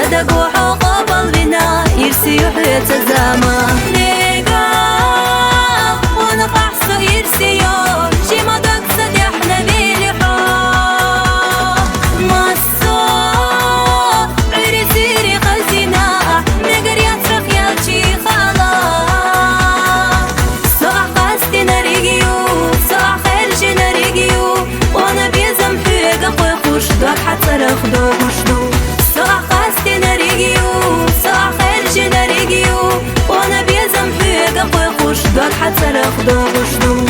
صدق وحقوق قلبنا يرسي يحيى تزامه نيقا ونفحص يرسي يوم شي ما تقصد احنا بيلحو مصو عيري سيري قلتنا نقر يطرق يالشي خلاص سوء قاستنا ريقيو سوء خيرجنا ريقيو وانا بيزم حيقا قويقوش دور حتى رخدو وشدو سوء قاستنا ريقيو سوء خيرجنا ريقيو وانا بيزم حيقا قويقوش دور حتى رخدو وشدو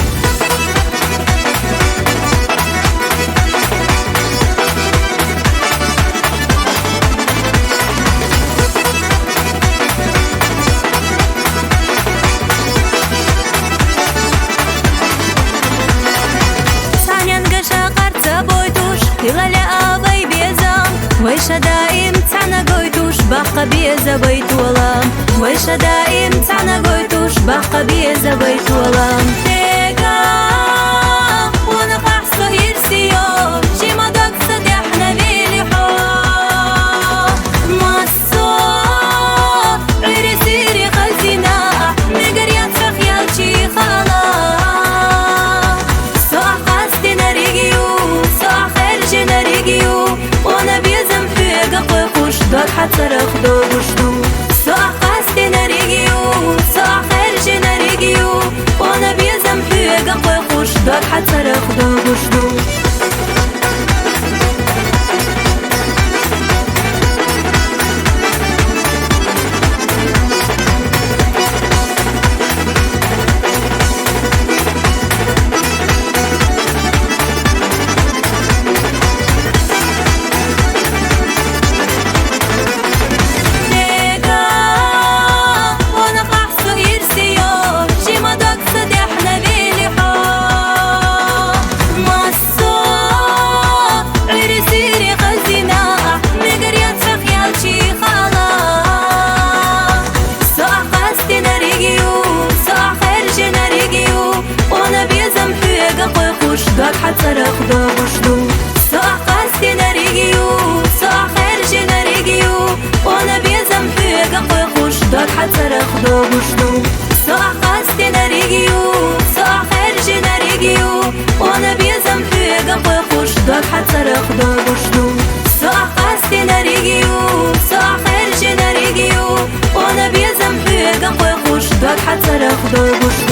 يغلى أبي بيزام ويش دائم تانا قويتوش بقى بيزا بيت ولام ويش دائم تانا قويتوش بقى بيزا بيت ولام تيقا وانا فحصه يرسي يوم شي ما تقصد احنا بيلحو مصو عيري سيري خلتنا نقر يطرق يالشي خلاص سوء قاستنا ريقيو جنا ريقيو وانا بيزم حيقا قويقوش دور حتى رخدو وشدو سوء قاستنا ريقيو سوء خير جنا ريقيو وانا بيزم حيقا قويقوش دور حتى رخدو وشدو دور حتى رخدو وشدو سوء قاستنا ريقيو سوء خيرجنا ريقيو وانا بيزم حيقا قويقوش دور حتى رخدو وشدو سوء قاستنا ريقيو سوء خيرجنا ريقيو وانا بيزم حيقا قويقوش دور حتى رخدو وشدو سوء قاستنا ريقيو سوء خيرجنا ريقيو وانا بيزم حيقا قويقوش دور حتى رخدو وشدو